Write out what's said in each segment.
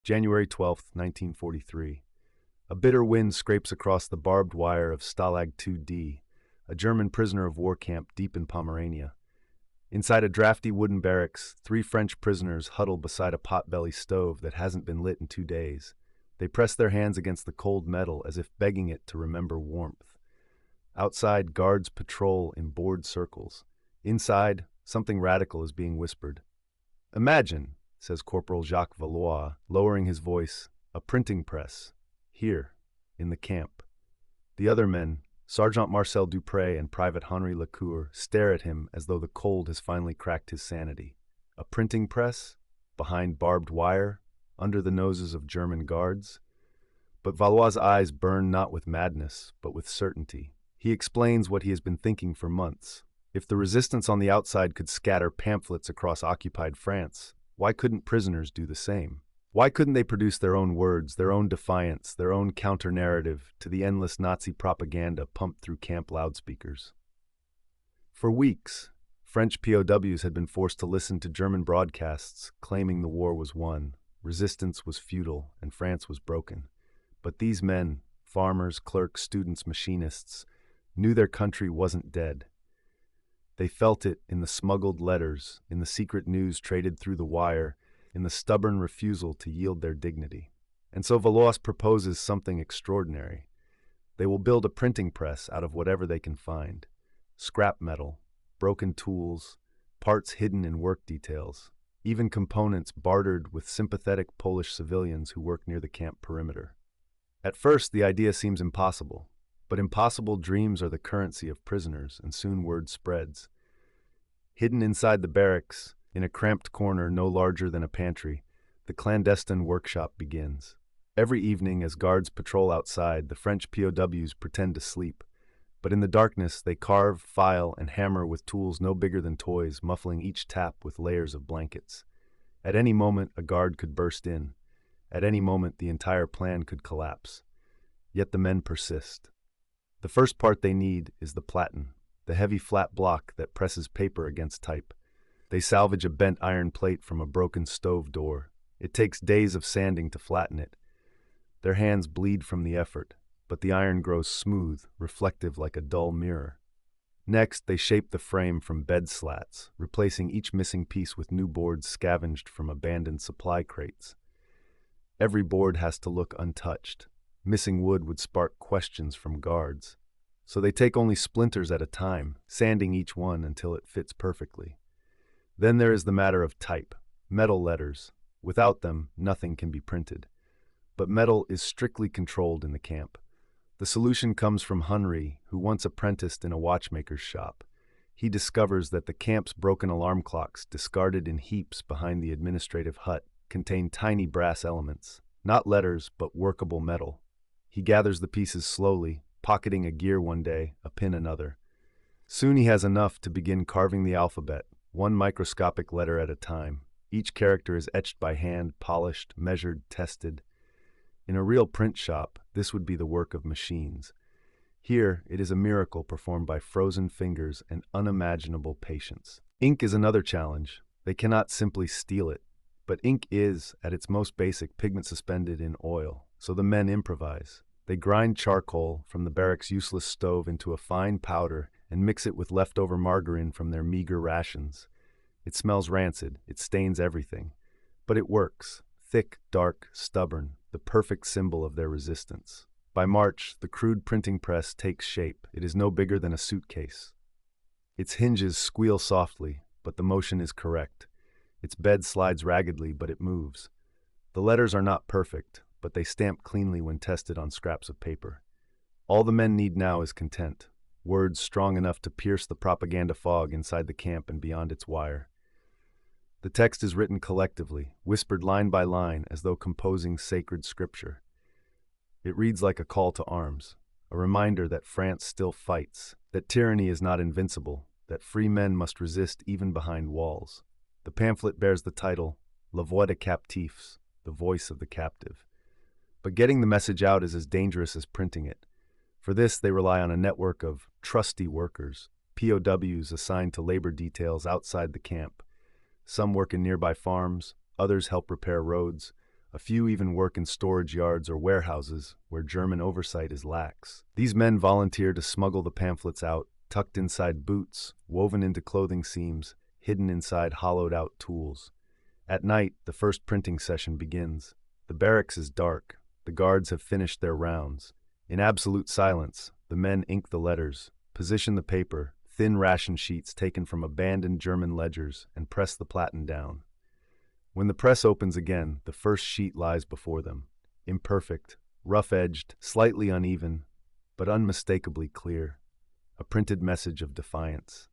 January 12, 1943. A bitter wind scrapes across the barbed wire of Stalag II-D, a German prisoner of war camp deep in Pomerania. Inside a drafty wooden barracks, 3 French prisoners huddle beside a potbelly stove that hasn't been lit in 2 days. They press their hands against the cold metal as if begging it to remember warmth. Outside, guards patrol in bored circles. Inside, something radical is being whispered. "Imagine," says Corporal Jacques Valois, lowering his voice, "a printing press. Here, in the camp." The other men, Sergeant Marcel Dupré and Private Henri Lecour, stare at him as though the cold has finally cracked his sanity. A printing press? Behind barbed wire? Under the noses of German guards? But Valois' eyes burn not with madness, but with certainty. He explains what he has been thinking for months. If the resistance on the outside could scatter pamphlets across occupied France, why couldn't prisoners do the same? Why couldn't they produce their own words, their own defiance, their own counter-narrative to the endless Nazi propaganda pumped through camp loudspeakers? For weeks, French POWs had been forced to listen to German broadcasts claiming the war was won, resistance was futile, and France was broken. But these men, farmers, clerks, students, machinists, knew their country wasn't dead. They felt it in the smuggled letters, in the secret news traded through the wire, in the stubborn refusal to yield their dignity. And so Valois proposes something extraordinary. They will build a printing press out of whatever they can find. Scrap metal, broken tools, parts hidden in work details, even components bartered with sympathetic Polish civilians who work near the camp perimeter. At first, the idea seems impossible, but impossible dreams are the currency of prisoners, and soon word spreads. Hidden inside the barracks, in a cramped corner no larger than a pantry, the clandestine workshop begins. Every evening, as guards patrol outside, the French POWs pretend to sleep. But in the darkness, they carve, file, and hammer with tools no bigger than toys, muffling each tap with layers of blankets. At any moment, a guard could burst in. At any moment, the entire plan could collapse. Yet the men persist. The first part they need is the platen, the heavy flat block that presses paper against type. They salvage a bent iron plate from a broken stove door. It takes days of sanding to flatten it. Their hands bleed from the effort, but the iron grows smooth, reflective like a dull mirror. Next, they shape the frame from bed slats, replacing each missing piece with new boards scavenged from abandoned supply crates. Every board has to look untouched. Missing wood would spark questions from guards. So they take only splinters at a time, sanding each one until it fits perfectly. Then there is the matter of type, metal letters. Without them, nothing can be printed. But metal is strictly controlled in the camp. The solution comes from Henri, who once apprenticed in a watchmaker's shop. He discovers that the camp's broken alarm clocks, discarded in heaps behind the administrative hut, contain tiny brass elements, not letters, but workable metal. He gathers the pieces slowly, pocketing a gear one day, a pin another. Soon he has enough to begin carving the alphabet, one microscopic letter at a time. Each character is etched by hand, polished, measured, tested. In a real print shop, this would be the work of machines. Here, it is a miracle performed by frozen fingers and unimaginable patience. Ink is another challenge. They cannot simply steal it. But ink is, at its most basic, pigment suspended in oil, so the men improvise. They grind charcoal from the barracks' useless stove into a fine powder and mix it with leftover margarine from their meager rations. It smells rancid, it stains everything. But it works. Thick, dark, stubborn, the perfect symbol of their resistance. By March, the crude printing press takes shape. It is no bigger than a suitcase. Its hinges squeal softly, but the motion is correct. Its bed slides raggedly, but it moves. The letters are not perfect, but they stamp cleanly when tested on scraps of paper. All the men need now is content, words strong enough to pierce the propaganda fog inside the camp and beyond its wire. The text is written collectively, whispered line by line, as though composing sacred scripture. It reads like a call to arms, a reminder that France still fights, that tyranny is not invincible, that free men must resist even behind walls. The pamphlet bears the title, La Voix des Captifs, the voice of the captive. But getting the message out is as dangerous as printing it. For this, they rely on a network of trusty workers, POWs assigned to labor details outside the camp. Some work in nearby farms, others help repair roads. A A few even work in storage yards or warehouses where German oversight is lax. These men volunteer to smuggle the pamphlets out, tucked inside boots, woven into clothing seams, hidden inside hollowed-out tools. At night, the first printing session begins. The barracks is dark. The guards have finished their rounds. In absolute silence, the men ink the letters, position the paper, thin ration sheets taken from abandoned German ledgers, and press the platen down. When the press opens again, the first sheet lies before them. Imperfect, rough-edged, slightly uneven, but unmistakably clear. A printed message of defiance.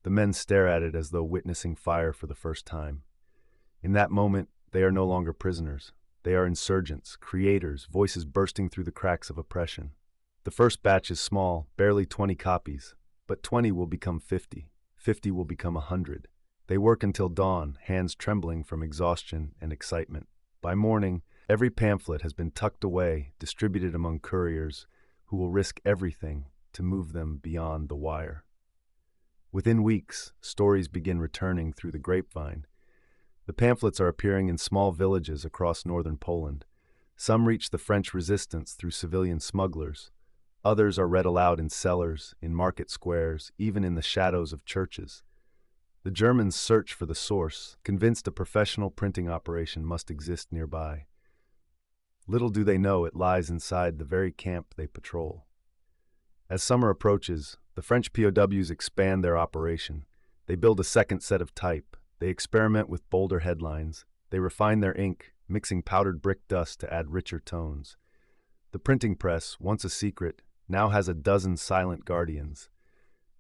The men stare at it as though witnessing fire for the first time. In that moment, they are no longer prisoners. They are insurgents, creators, voices bursting through the cracks of oppression. The first batch is small, barely 20 copies, but 20 will become 50. 50 will become 100. They work until dawn, hands trembling from exhaustion and excitement. By morning, every pamphlet has been tucked away, distributed among couriers, who will risk everything to move them beyond the wire. Within weeks, stories begin returning through the grapevine. The pamphlets are appearing in small villages across northern Poland. Some reach the French resistance through civilian smugglers. Others are read aloud in cellars, in market squares, even in the shadows of churches. The Germans search for the source, convinced a professional printing operation must exist nearby. Little do they know it lies inside the very camp they patrol. As summer approaches, the French POWs expand their operation. They build a second set of type. They experiment with bolder headlines. They refine their ink, mixing powdered brick dust to add richer tones. The printing press, once a secret, now has a dozen silent guardians.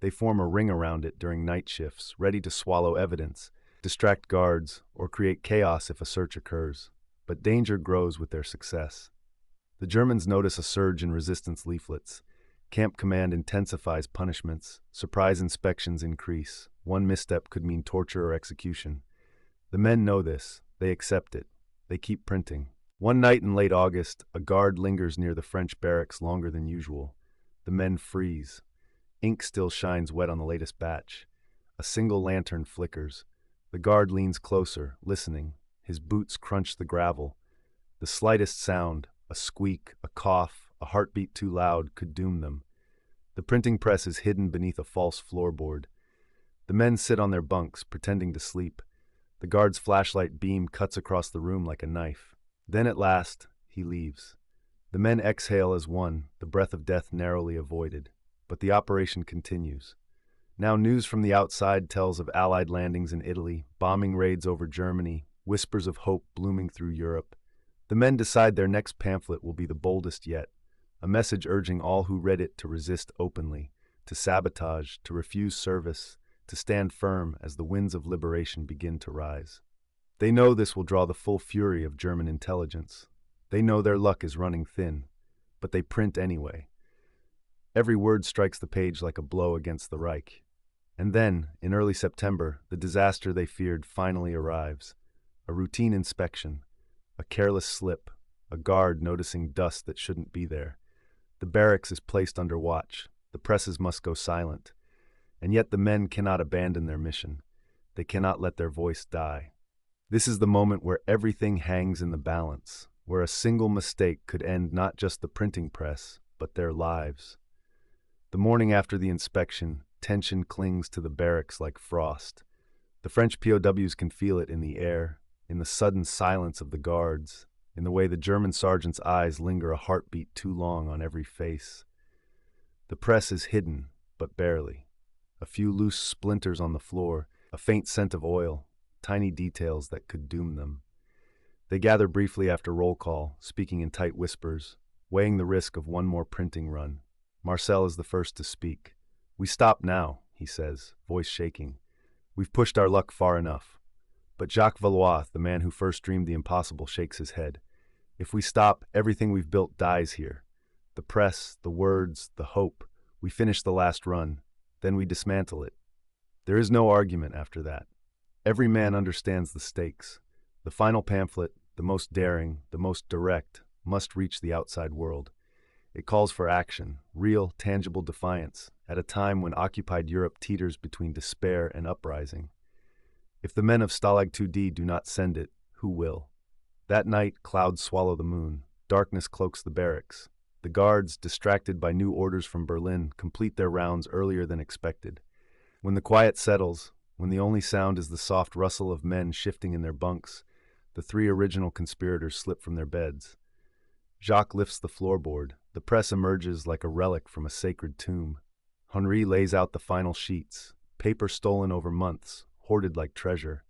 They form a ring around it during night shifts, ready to swallow evidence, distract guards, or create chaos if a search occurs. But danger grows with their success. The Germans notice a surge in resistance leaflets. Camp command intensifies punishments. Surprise inspections increase. One misstep could mean torture or execution. The men know this. They accept it. They keep printing. One night in late August, a guard lingers near the French barracks longer than usual. The men freeze. Ink still shines wet on the latest batch. A single lantern flickers. The guard leans closer, listening. His boots crunch the gravel. The slightest sound, a squeak, a cough, a heartbeat too loud, could doom them. The printing press is hidden beneath a false floorboard. The men sit on their bunks, pretending to sleep. The guard's flashlight beam cuts across the room like a knife. Then at last, he leaves. The men exhale as one, the breath of death narrowly avoided. But the operation continues. Now news from the outside tells of Allied landings in Italy, bombing raids over Germany, whispers of hope blooming through Europe. The men decide their next pamphlet will be the boldest yet, a message urging all who read it to resist openly, to sabotage, to refuse service, to stand firm as the winds of liberation begin to rise. They know this will draw the full fury of German intelligence. They know their luck is running thin, but they print anyway. Every word strikes the page like a blow against the Reich. And then, in early September, the disaster they feared finally arrives. A routine inspection, a careless slip, a guard noticing dust that shouldn't be there. The barracks is placed under watch. The presses must go silent. And yet the men cannot abandon their mission. They cannot let their voice die. This is the moment where everything hangs in the balance, where a single mistake could end not just the printing press, but their lives. The morning after the inspection, tension clings to the barracks like frost. The French POWs can feel it in the air, in the sudden silence of the guards, in the way the German sergeant's eyes linger a heartbeat too long on every face. The press is hidden, but barely. A few loose splinters on the floor, a faint scent of oil, tiny details that could doom them. They gather briefly after roll call, speaking in tight whispers, weighing the risk of one more printing run. Marcel is the first to speak. "We stop now," he says, voice shaking. "We've pushed our luck far enough." But Jacques Valois, the man who first dreamed the impossible, shakes his head. "If we stop, everything we've built dies here. The press, the words, the hope. We finish the last run. Then we dismantle it." There is no argument after that. Every man understands the stakes. The final pamphlet, the most daring, the most direct, must reach the outside world. It calls for action, real, tangible defiance, at a time when occupied Europe teeters between despair and uprising. If the men of Stalag II-D do not send it, who will? That night, clouds swallow the moon. Darkness cloaks the barracks. The guards, distracted by new orders from Berlin, complete their rounds earlier than expected. When the quiet settles, when the only sound is the soft rustle of men shifting in their bunks, the three original conspirators slip from their beds. Jacques lifts the floorboard. The press emerges like a relic from a sacred tomb. Henri lays out the final sheets, paper stolen over months, hoarded like treasure.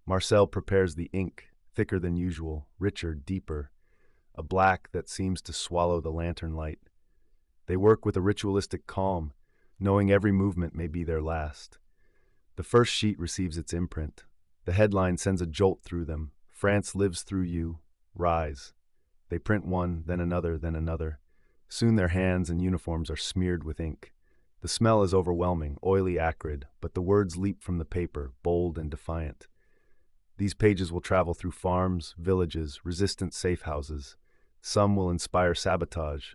Marcel prepares the ink, thicker than usual, richer, deeper, a black that seems to swallow the lantern light. They work with a ritualistic calm, knowing every movement may be their last. The first sheet receives its imprint. The headline sends a jolt through them. France lives through you. Rise. They print one, then another, then another. Soon their hands and uniforms are smeared with ink. The smell is overwhelming, oily, acrid, but the words leap from the paper, bold and defiant. These pages will travel through farms, villages, resistant safe houses. Some will inspire sabotage,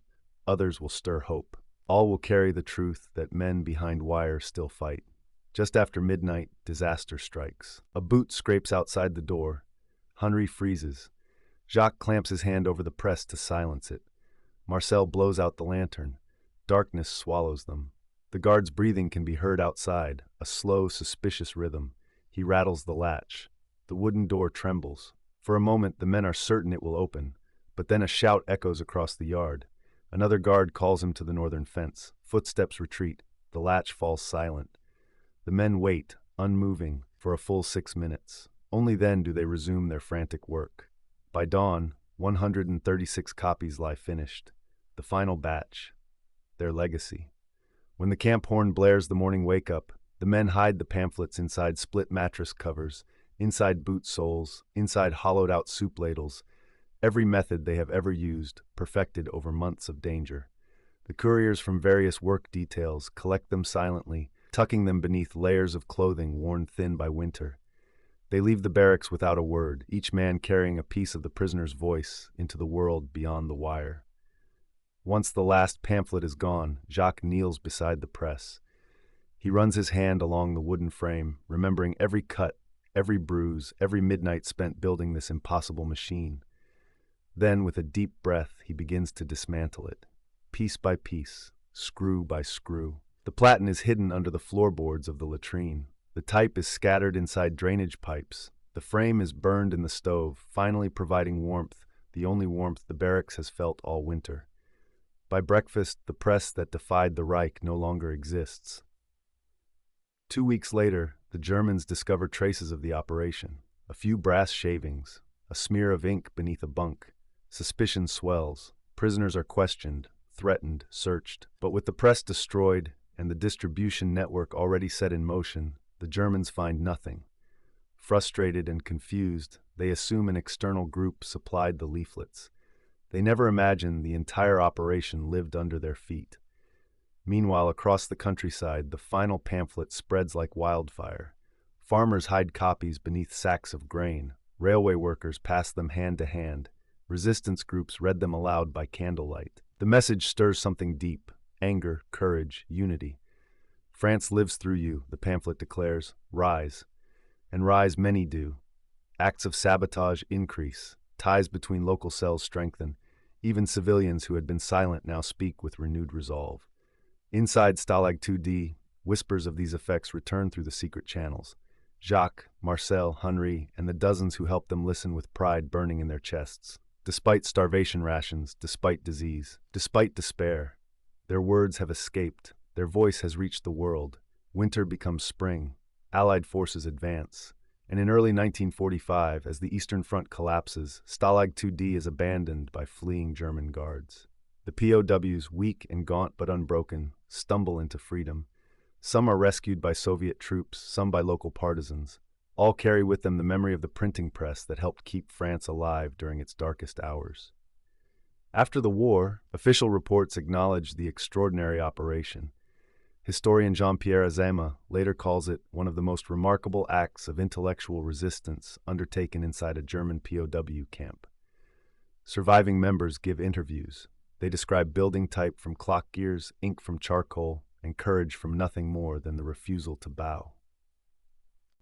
others will stir hope. All will carry the truth that men behind wires still fight. Just after midnight, disaster strikes. A boot scrapes outside the door. Henri freezes. Jacques clamps his hand over the press to silence it. Marcel blows out the lantern. Darkness swallows them. The guard's breathing can be heard outside, a slow, suspicious rhythm. He rattles the latch. The wooden door trembles. For a moment, the men are certain it will open, but then a shout echoes across the yard. Another guard calls him to the northern fence. Footsteps retreat. The latch falls silent. The men wait, unmoving, for a full 6 minutes. Only then do they resume their frantic work. By dawn, 136 copies lie finished. The final batch. Their legacy. When the camp horn blares the morning wake-up, the men hide the pamphlets inside split mattress covers, inside boot soles, inside hollowed-out soup ladles. Every method they have ever used, perfected over months of danger. The couriers from various work details collect them silently, tucking them beneath layers of clothing worn thin by winter. They leave the barracks without a word, each man carrying a piece of the prisoner's voice into the world beyond the wire. Once the last pamphlet is gone, Jacques kneels beside the press. He runs his hand along the wooden frame, remembering every cut, every bruise, every midnight spent building this impossible machine. Then, with a deep breath, he begins to dismantle it, piece by piece, screw by screw. The platen is hidden under the floorboards of the latrine. The type is scattered inside drainage pipes. The frame is burned in the stove, finally providing warmth, the only warmth the barracks has felt all winter. By breakfast, the press that defied the Reich no longer exists. 2 weeks later, the Germans discover traces of the operation. A few brass shavings, a smear of ink beneath a bunk. Suspicion swells. Prisoners are questioned, threatened, searched. But with the press destroyed and the distribution network already set in motion, the Germans find nothing. Frustrated and confused, they assume an external group supplied the leaflets. They never imagined the entire operation lived under their feet. Meanwhile, across the countryside, the final pamphlet spreads like wildfire. Farmers hide copies beneath sacks of grain. Railway workers pass them hand to hand. Resistance groups read them aloud by candlelight. The message stirs something deep: anger, courage, unity. France lives through you, the pamphlet declares. Rise. And rise many do. Acts of sabotage increase. Ties between local cells strengthen. Even civilians who had been silent now speak with renewed resolve. Inside Stalag II-D, whispers of these effects return through the secret channels. Jacques, Marcel, Henri, and the dozens who helped them listen with pride burning in their chests. Despite starvation rations, despite disease, despite despair, their words have escaped. Their voice has reached the world. Winter becomes spring. Allied forces advance. And in early 1945, as the Eastern Front collapses, Stalag II-D is abandoned by fleeing German guards. The POWs, weak and gaunt but unbroken, stumble into freedom. Some are rescued by Soviet troops, some by local partisans. All carry with them the memory of the printing press that helped keep France alive during its darkest hours. After the war, official reports acknowledged the extraordinary operation. Historian Jean-Pierre Azema later calls it one of the most remarkable acts of intellectual resistance undertaken inside a German POW camp. Surviving members give interviews. They describe building type from clock gears, ink from charcoal, and courage from nothing more than the refusal to bow.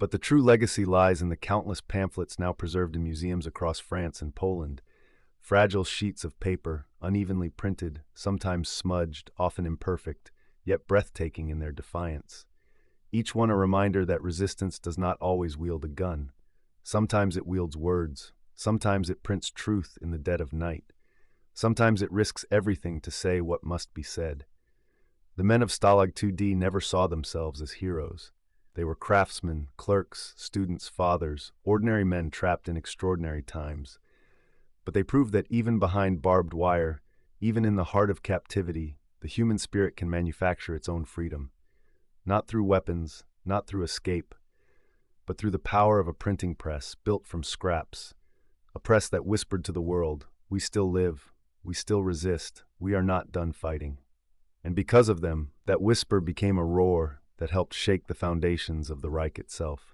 But the true legacy lies in the countless pamphlets now preserved in museums across France and Poland. Fragile sheets of paper, unevenly printed, sometimes smudged, often imperfect, yet breathtaking in their defiance. Each one a reminder that resistance does not always wield a gun. Sometimes it wields words. Sometimes it prints truth in the dead of night. Sometimes it risks everything to say what must be said. The men of Stalag II-D never saw themselves as heroes. They were craftsmen, clerks, students, fathers, ordinary men trapped in extraordinary times. But they proved that even behind barbed wire, even in the heart of captivity, the human spirit can manufacture its own freedom. Not through weapons, not through escape, but through the power of a printing press built from scraps. A press that whispered to the world, "We still live, we still resist, we are not done fighting." And because of them, that whisper became a roar that helped shake the foundations of the Reich itself.